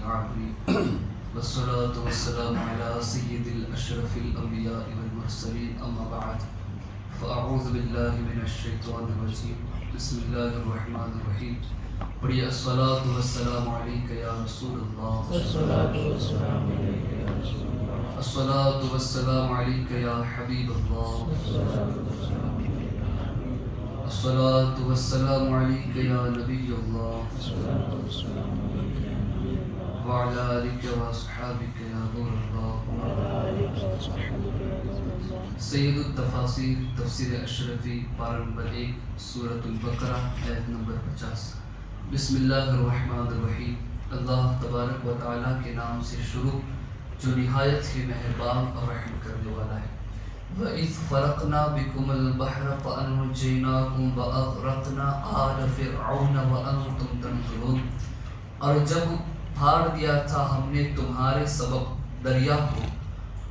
العالمين والصلاة والسلام على سيد الأشرف الأنبياء والمرسلين أما بعد فأعوذ بالله من الشيطان الرجيم بسم الله الرحمن الرحيم پڑھیے الصلاة والسلام عليك يا رسول الله الصلاة والسلام عليك يا رسول الله الصلاة والسلام عليك يا حبيب الله الصلاة والسلام عليك يا نبي الله وعلى آلك وأصحابك يا نور الله سید التفاسیر تفسیر اشرفی پارہ نمبر 1 سورۃ البقرہ آیت نمبر 50 بسم اللہ الرحمن الرحیم اللہ تبارک و تعالیٰ کے نام سے شروع جو نہایت ہی مہربان اور رحم کرنے والا ہے وَإِذْ فَرَقْنَا بِكُمُ الْبَحْرَ فَأَنْجَيْنَاكُمْ وَأَغْرَقْنَا آلَ فِرْعَوْنَ وَأَنْتُمْ تَنْظُرُونَ اور جب پھاڑ دیا تھا ہم نے تمہارے سبب دریا کو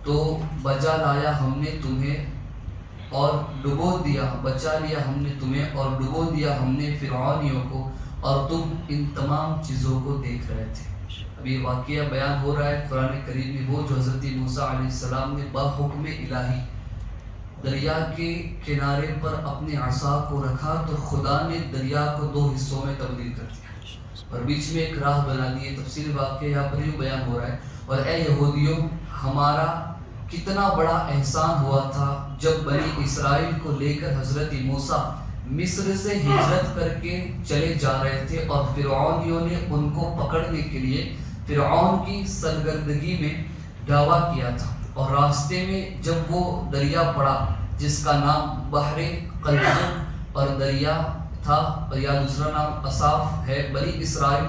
تو بچا لایا ہم نے تمہیں اور ڈبو دیا بچا لیا ہم نے تمہیں اور ڈبو دیا ہم نے فرعونیوں کو اور تم ان تمام چیزوں کو دیکھ رہے تھے. اب یہ واقعہ بیان ہو رہا ہے قرآن کریم میں وہ جو حضرت موسیٰ علیہ السلام نے بحکم الہی دریا کے کنارے پر اپنے عصا کو رکھا تو خدا نے دریا کو 2 حصوں میں تبدیل کر دیا اور بیچ میں ایک راہ بنا دی. تفصیل واقعہ یہاں پر یوں بیان ہو رہا ہے اور اے یہودیوں ہمارا کتنا بڑا احسان ہوا تھا جب بنی اسرائیل کو لے کر حضرت موسیٰ مصر سے ہجرت کر کے چلے جا رہے تھے اور فرعونیوں نے ان کو پکڑنے کے لیے فرعون کی سرگردگی میں دعویٰ کیا تھا اور راستے میں جب وہ دریا پڑا جس کا نام بحر قلزم اور دریا تھا یا دوسرا نام اصاف ہے بنی اسرائیل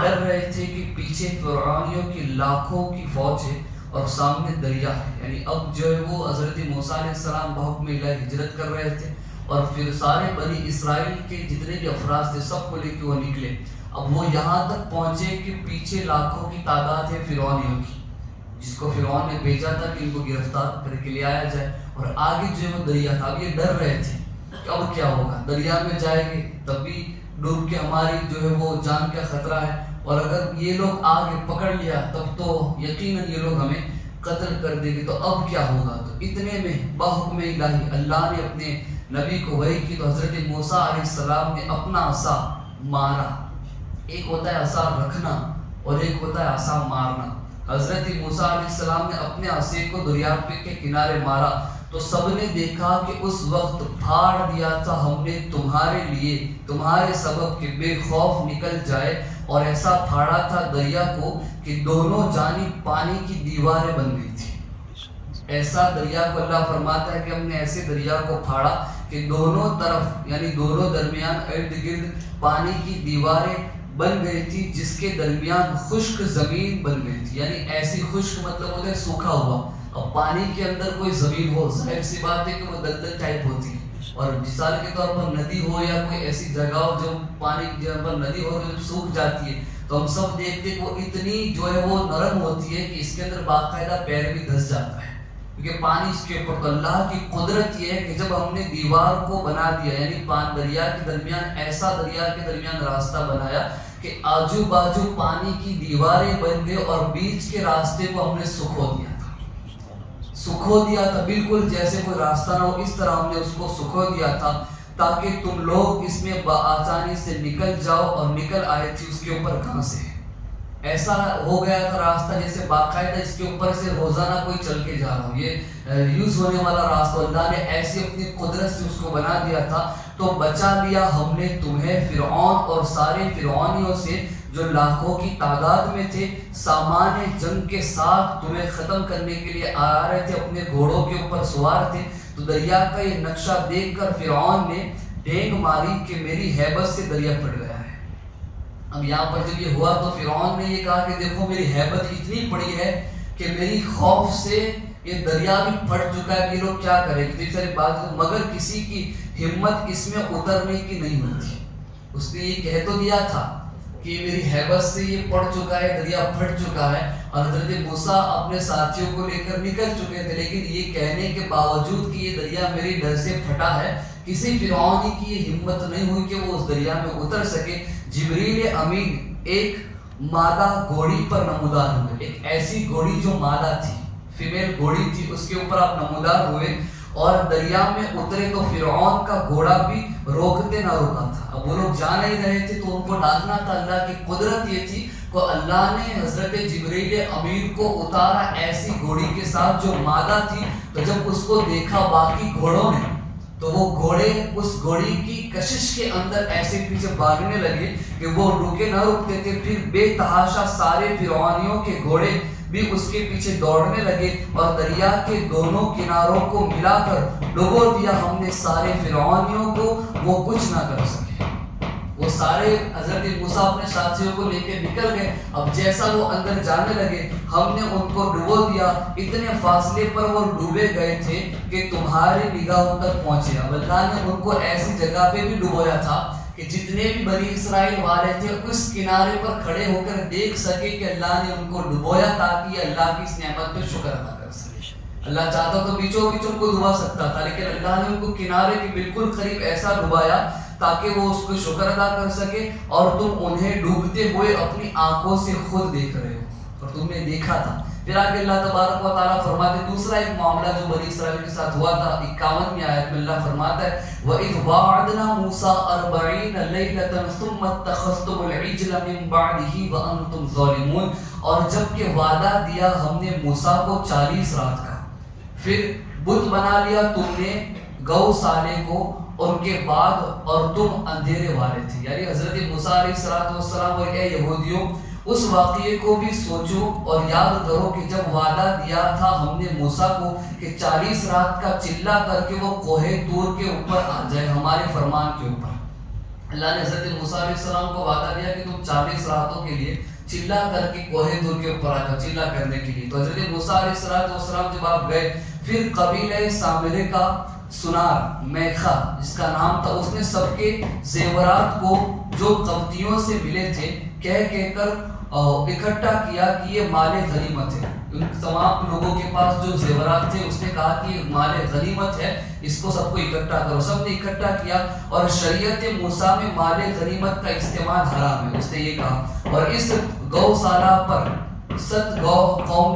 ڈر رہے تھے کہ پیچھے فرعونیوں کی لاکھوں کی فوج ہے اور سامنے دریا ہے. یعنی اب جو ہے وہ حضرت موسیٰ علیہ السلام بحکم الہی ہجرت کر رہے تھے اور پھر سارے بنی اسرائیل کے جتنے بھی افراد تھے سب کو لے کے وہ نکلے. اب وہ یہاں تک پہنچے کہ پیچھے لاکھوں کی تعداد ہے فرعونیوں کی جس کو فرعون نے بھیجا تھا کہ ان کو گرفتار کر کے لے آیا جائے اور آگے جو ہے وہ دریا تھا. اب یہ ڈر رہے تھے کہ اب کیا ہوگا دریا میں جائیں گے تب بھی ڈوب کے ہماری جو ہے وہ جان کا خطرہ ہے اور اگر یہ لوگ آگے پکڑ لیا تب تو یقیناً یہ لوگ ہمیں قتل کر دیں گے تو اب کیا ہوگا. تو اتنے میں بحکم الہی اللہ نے اپنے نبی کو وحی کی تو حضرت موسیٰ علیہ السلام نے اپنا عصا مارا. ایک ہوتا ہے عصا رکھنا اور ایک ہوتا ہے عصا مارنا. حضرت موسیٰ علیہ السلام نے اپنے عصے کو دریا کے کنارے مارا تو سب نے دیکھا کہ اس وقت پھاڑ دیا تھا ہم نے تمہارے لیے تمہارے سبب کہ بے خوف نکل جائے اور ایسا پھاڑا تھا دریا کو کہ دونوں جانب پانی کی دیواریں بن گئی تھی. ایسا دریا کو اللہ فرماتا ہے کہ ہم نے ایسے دریا کو پھاڑا کہ دونوں طرف یعنی دونوں درمیان ارد گرد پانی کی دیواریں بن گئی تھی جس کے درمیان خشک زمین بن گئی تھی. یعنی ایسی خشک مطلب ہوتا ہے سوکھا ہوا. اب پانی کے اندر کوئی زمین ہو ظاہر سی بات ہے کہ وہ دلدل ٹائپ ہوتی ہے اور مثال کے طور پر ندی ہو یا کوئی ایسی جگہ ہو جو پانی جہاں پر ندی ہو جب سوکھ جاتی ہے تو ہم سب دیکھتے کہ وہ اتنی جو ہے وہ نرم ہوتی ہے کہ اس کے اندر باقاعدہ پیر بھی دھس جاتا ہے کیونکہ پانی اس کے اوپر. تو اللہ کی قدرت یہ ہے کہ جب ہم نے دیوار کو بنا دیا یعنی دریا کے درمیان ایسا دریا کے درمیان راستہ بنایا کہ آجو باجو پانی کی دیواریں بن گئے اور بیچ کے راستے کو ہم نے سکھو دیا تھا بالکل جیسے کوئی راستہ نہ ہو اس طرح ہم نے اس کو سکھو دیا تھا تاکہ تم لوگ اس میں بآسانی سے نکل جاؤ اور نکل آئے تھی اس کے اوپر کہاں سے ایسا ہو گیا تھا راستہ جیسے باقاعدہ اس کے اوپر سے روزانہ کوئی چل کے جا رہا ہو یہ یوز ہونے والا راستہ. اللہ نے ایسی اپنی قدرت سے اس کو بنا دیا تھا تو بچا لیا ہم نے تمہیں فرعون اور سارے فرعونیوں سے جو لاکھوں کی تعداد میں تھے سامان جنگ کے ساتھ تمہیں ختم کرنے کے لیے آ رہے تھے اپنے گھوڑوں کے اوپر سوار تھے. تو دریا کا یہ نقشہ دیکھ کر فرعون نے ڈینگ ماری کہ میری ہیبت سے دریا پھٹ گیا ہے. اب یہاں پر جب یہ ہوا تو فرعون نے یہ کہا کہ دیکھو میری ہیبت اتنی بڑی ہے کہ میری خوف سے یہ دریا بھی پھٹ چکا ہے کہ لوگ کیا کریں گے. ساری بات مگر کسی کی ہمت اس میں اترنے کی نہیں ہوتی. اس نے یہ کہہ تو دیا تھا کہ میری ہیبت سے یہ پڑ چکا ہے دریا پھٹ چکا ہے اور حضرت موسیٰ اپنے ساتھیوں کو لے کر نکل چکے تھے لیکن یہ کہنے کے باوجود کہ یہ دریا میری ڈر سے پھٹا ہے کسی فرعونی کی یہ ہمت نہیں ہوئی کہ وہ اس دریا میں اتر سکے. جبریل امین ایک مادہ گھوڑی پر نمودار ہوئے، ایک ایسی گھوڑی جو مادہ تھی، فیمیل گھوڑی تھی، اس کے اوپر آپ نمودار ہوئے اور دریا میں اترے تو فرعون کا گھوڑا بھی روکتے نہ روکا تھا۔ اب وہ لوگ جا نہیں رہے تھے تو ان کو ڈالنا تھا۔ اللہ کی قدرت یہ تھی کہ اللہ نے حضرت جبریل امین کو اتارا ایسی گھوڑی کے ساتھ جو مادہ تھی، تو جب اس کو دیکھا باقی گھوڑوں نے تو وہ گھوڑے اس گھوڑی کی کشش کے اندر ایسے پیچھے بھاگنے لگے کہ وہ رکے نہ رکتے تھے، پھر بے تحاشا سارے فرعونیوں کے گھوڑے بھی اس کے پیچھے دوڑنے لگے اور دریا کے دونوں کناروں کو ملا کر ڈبو دیا ہم نے سارے فرعونیوں کو، وہ کچھ نہ کر سکے۔ وہ سارے حضرت موسیٰ اپنے ساتھیوں کو لے کے نکل گئے، اب جیسا وہ اندر جانے لگے ہم نے ان کو ڈبو دیا، اتنے فاصلے پر وہ ڈوبے گئے تھے کہ تمہاری نگاہوں تک پہنچے۔ اب اللہ نے ان کو ایسی جگہ پہ بھی ڈبویا تھا کہ جتنے بھی بنی اسرائیل والے تھے اس کنارے پر کھڑے ہو کر دیکھ سکے کہ اللہ نے ان کو ڈبویا تاکہ یہ اللہ کی اس نعمت پہ شکر ادا کر سکے۔ اللہ چاہتا تو بیچوں بیچ ان کو ڈبا سکتا تھا، لیکن اللہ نے ان کو کنارے کے بالکل قریب ایسا ڈبایا تاکہ وہ اس کو شکر ادا کر سکے، اور تم انہیں ڈوبتے ہوئے اپنی آنکھوں سے خود دیکھ رہے ہو اور تم نے دیکھا تھا۔ پھر آگے اللہ تبارک و تعالیٰ فرماتے دوسرا ایک معاملہ جو بنی اسرائیل کے ساتھ ہوا تھا، 51ویں آیت میں اللہ فرماتا ہے وَإِذْ وَاعَدْنَا مُوسَىٰ 40 لَيْلَةً ثُمَّ اتَّخَذْتُمُ الْعِجْلَ مِن بَعْدِهِ وَأَنْتُمْ ظَالِمُونَ، اور جب کہ وعدہ دیا ہم نے موسیٰ کو 40 رات کا، پھر بت بنا لیا تم نے گو سالے کو ان کے بعد، اور تم اندھیرے والے تھے۔ یعنی حضرت موسیٰ علیہ السلام اور اے یہودیوں اس واقعے کو بھی سوچو اور یاد کرو کہ جب وعدہ دیا تھا ہم نے موسیٰ کو کہ 40 رات کا چلا کر کے وہ کوہ طور کے اوپر آ جائے ہمارے فرمان کے اوپر، اللہ نے حضرت موسیٰ علیہ السلام کو وعدہ دیا کہ تم 40 راتوں کے لیے چلا کر کے کوہ طور کے اوپر آ جاؤ چلا کرنے کے لیے۔ تو حضرت موسیٰ علیہ السلام جب آپ گئے، پھر قبیلہ سامرے کا سنار میخا جس کا نام تھا، اس نے سب کے زیورات کو جو قبطیوں سے ملے تھے کہہ کر اکٹھا کیا کہ یہ مال غنیمت ہے۔ ان تمام لوگوں کے پاس جو زیورات تھے اس نے کہا کہ یہ مال غنیمت ہے، اس کو سب کو اکٹھا کرو۔ سب نے اکٹھا کیا، اور شریعت موسیٰ میں مال غنیمت کا استعمال حرام ہے، اس نے یہ کہا۔ اور اس گو سالہ پر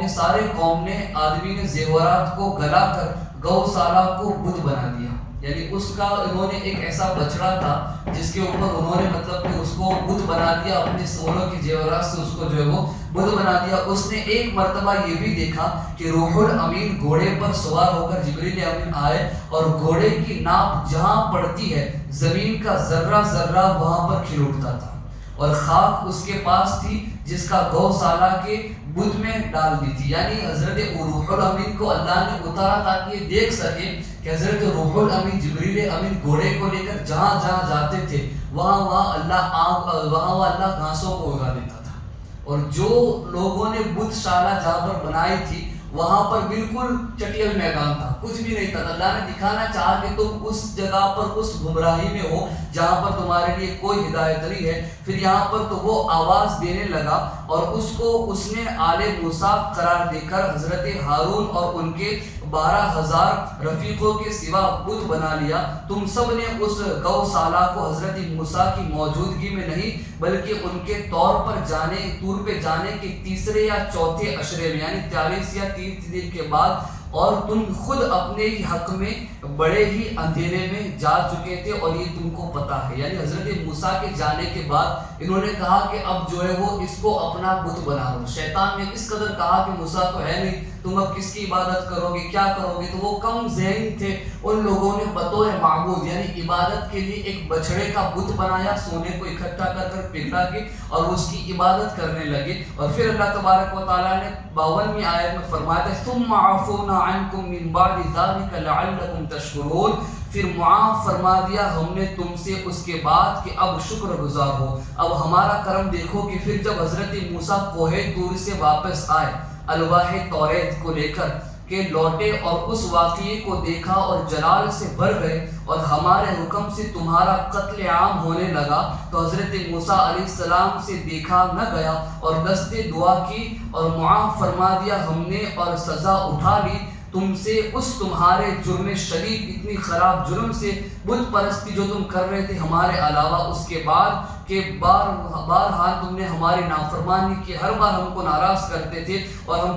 سارے قوم نے آدمی نے زیورات کو گلا کر گو سالہ کو بت بنا دیا۔ یعنی اس کا انہوں نے ایک ایسا بچڑا تھا جس کے اوپر انہوں نے مطلب کہ اس کو بت بنا دیا، اپنے سونوں کی زیورات سے اس کو جو ہے وہ بت بنا دیا۔ اس نے ایک مرتبہ یہ بھی دیکھا کہ روح الامین گھوڑے پر سوار ہو کر جبریل امین آئے، اور گھوڑے کی ناپ جہاں پڑتی ہے زمین کا ذرہ ذرہ وہاں پر کھل اٹھتا تھا، اور خاک اس کے پاس تھی جس کا گو سالہ کے بت میں ڈال دی تھی۔ یعنی حضرت روح الامین کو اللہ نے اتارا تاکہ یہ دیکھ سکے کہ حضرت روح الامین جبریل امین گھوڑے کو لے کر جہاں جہاں جاتے تھے وہاں اللہ گھاسوں کو اگا دیتا تھا، اور جو لوگوں نے بت شالہ جہاں پر بنائی تھی وہاں پر بالکل چٹیل میدان تھا، کچھ بھی نہیں تھا۔ اللہ نے دکھانا چاہا کہ تم اس جگہ پر اس گمراہی میں ہو جہاں پر تمہارے لیے کوئی ہدایت نہیں ہے۔ پھر یہاں پر تو وہ آواز دینے لگا، اور اس نے آل موسیٰ قرار دے کر حضرت ہارون اور ان کے 12,000 رفیقوں کے سوا بت بنا لیا۔ تم سب نے اس گو سالہ کو حضرت موسیٰ کی موجودگی میں نہیں بلکہ ان کے طور پہ جانے کے تیسرے یا چوتھے عشرے میں، یعنی 40 یا 30 دن کے بعد، اور تم خود اپنے ہی حق میں بڑے ہی اندھیرے میں جا چکے تھے اور یہ تم کو پتا ہے۔ یعنی حضرت موسیٰ کے جانے کے بعد انہوں نے کہا کہ اب جو ہے وہ اس کو اپنا بت بنا لو۔ شیطان نے اس قدر کہا کہ موسیٰ تو ہے نہیں، تم اب کس کی عبادت کرو گے، کیا کرو گے؟ تو وہ کم ذہن تھے، ان لوگوں نے بطور معبود یعنی عبادت کے لیے ایک بچڑے کا بت بنایا، سونے کو اکٹھا کر پگھلا کے، اور اس کی عبادت کرنے لگے۔ اور پھر اللہ تبارک و تعالیٰ نے 52ویں آیت میں فرمایا ہے ثم عفونا عنکم من بعد ذلک لعلکم تشکرون، پھر معاف فرما دیا ہم نے تم سے اس کے بعد کہ اب شکر گزار ہو۔ اب ہمارا کرم دیکھو کہ پھر جب حضرت موسیٰ کوہ طور سے واپس آئے الواح توریت کو لے کر کے لوٹے اور اس واقعے کو دیکھا اور جلال سے بھر گئے اور ہمارے حکم سے تمہارا قتل عام ہونے لگا، تو حضرت موسیٰ علیہ السلام سے دیکھا نہ گیا اور دست دعا کی اور معاف فرما دیا ہم نے اور سزا اٹھا لی۔ تم سے اس تمہارے جرم شدید، اتنی خراب جرم سے، بت پرستی جو تم کر رہے تھے ہمارے علاوہ، اس کے بعد کہ بارہا تم نے ہماری نافرمانی کی، ہر بار ہم کو ناراض کرتے تھے اور ہم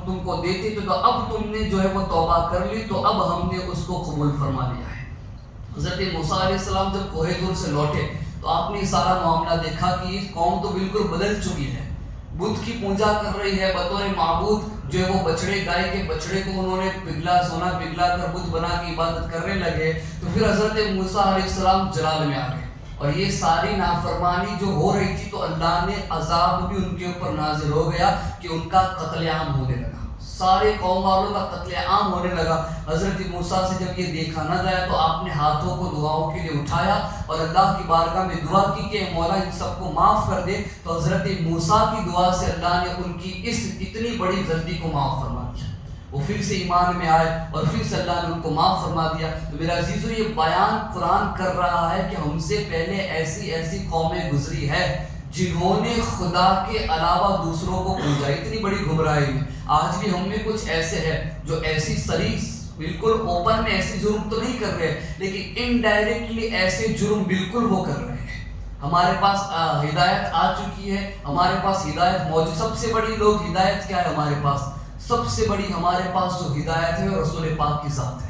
تم کو دیتے تھے، تو اب تم نے جو ہے وہ توبہ کر لی، تو اب ہم نے اس کو قبول فرما لیا ہے۔ حضرت موسیٰ علیہ السلام جب کوہ طور سے لوٹے تو آپ نے سارا معاملہ دیکھا کہ یہ قوم تو بالکل بدل چکی ہے، بت کی پوجا کر رہی ہے، بطور معبود جو ہے وہ بچڑے، گائے کے بچڑے کو انہوں نے سونا پگھلا کر بت بنا کے عبادت کرنے لگے۔ تو پھر حضرت موسیٰ علیہ السلام جلال میں آ گئے، اور یہ ساری نافرمانی جو ہو رہی تھی تو اللہ نے عذاب بھی ان کے اوپر نازل ہو گیا کہ ان کا قتل عام ہونے لگا، سارے قوم والوں کا قتل عام ہونے لگا۔ حضرت موسیٰ سے جب یہ دیکھا نہ گیا تو آپ نے ہاتھوں کو دعاؤں کے لیے اٹھایا اور اللہ کی بارگاہ میں دعا کی کہ مولا ان سب کو معاف کر دے، تو حضرت موسیٰ کی دعا سے اللہ نے ان کی اس اتنی بڑی غلطی کو معاف فرما دیا، وہ پھر سے ایمان میں آئے اور پھر سے اللہ نے ان کو معاف فرما دیا۔ تو میرا عزیزو، یہ بیان قرآن کر رہا ہے کہ ہم سے پہلے ایسی قومیں گزری ہے جنہوں نے خدا کے علاوہ دوسروں کو پوجا، اتنی بڑی گمراہی میں۔ آج بھی ہم میں کچھ ایسے ہیں جو ایسی سریح بالکل اوپن میں ایسی جرم تو نہیں کر رہے، لیکن انڈائریکٹلی ایسے جرم بالکل وہ کر رہے ہیں۔ ہمارے پاس ہدایت آ چکی ہے، ہمارے پاس ہدایت موجود، سب سے بڑی لوگ ہدایت کیا ہے ہمارے پاس؟ سب سے بڑی ہمارے پاس جو ہدایت ہے وہ رسول پاک کی ذات ہے۔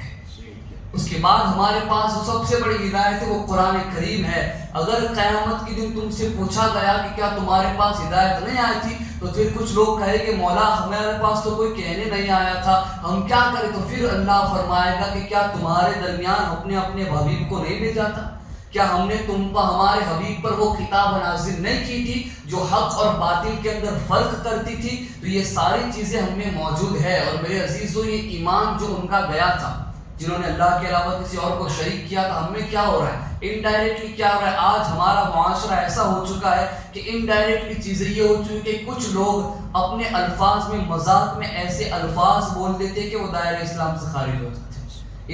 اس کے بعد ہمارے پاس جو سب سے بڑی ہدایت ہے وہ قرآن کریم ہے۔ اگر قیامت کے دن تم سے پوچھا گیا کہ کیا تمہارے پاس ہدایت نہیں آئی تھی، تو پھر کچھ لوگ کہے کہ مولا ہمارے پاس تو کوئی کہنے نہیں آیا تھا، ہم کیا کریں؟ تو پھر اللہ فرمائے گا کہ کیا تمہارے درمیان اپنے حبیب کو نہیں بھیجا تھا؟ کیا ہم نے تم پر، ہمارے حبیب پر وہ کتاب نازل نہیں کی تھی جو حق اور باطل کے اندر فرق کرتی تھی؟ تو یہ ساری چیزیں ہم میں موجود ہے۔ اور میرے عزیزو، یہ ایمان جو ان کا گیا تھا، جنہوں نے اللہ کے علاوہ کسی اور کو شریک کیا تھا، ہم میں کیا ہو رہا ہے؟ انڈائریکٹلی کیا ہو رہا ہے؟ آج ہمارا معاشرہ ایسا ہو چکا ہے کہ انڈائریکٹلی چیزیں یہ ہو چکی کہ کچھ لوگ اپنے الفاظ میں، مذاق میں ایسے الفاظ بول دیتے کہ وہ دائرہ اسلام سے خارج ہو جاتے۔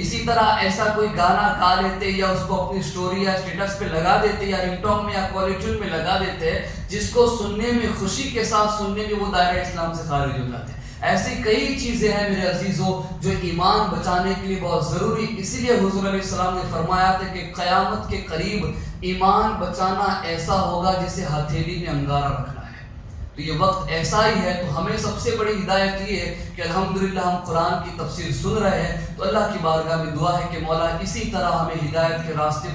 اسی طرح ایسا کوئی گانا گا لیتے یا اس کو اپنی سٹوری یا اسٹیٹس پہ لگا دیتے یا رنگ ٹون میں یا کالر ٹیون میں لگا دیتے، جس کو سننے میں، خوشی کے ساتھ سننے میں وہ دائرہ اسلام سے خارج ہو جاتے ہیں۔ ایسی کئی چیزیں ہیں میرے عزیزوں جو ایمان بچانے کے لیے بہت ضروری، اسی لیے حضور علیہ السلام نے فرمایا تھا کہ قیامت کے قریب ایمان بچانا ایسا ہوگا جسے ہتھیلی میں انگارہ رکھنا ہے۔ تو یہ وقت ایسا ہی ہے، تو ہمیں سب سے بڑی ہدایت یہ ہے کہ الحمدللہ ہم قرآن کی تفسیر سن رہے ہیں، تو اللہ کی بارگاہ میں دعا ہے کہ مولا اسی طرح ہمیں ہدایت کے راستے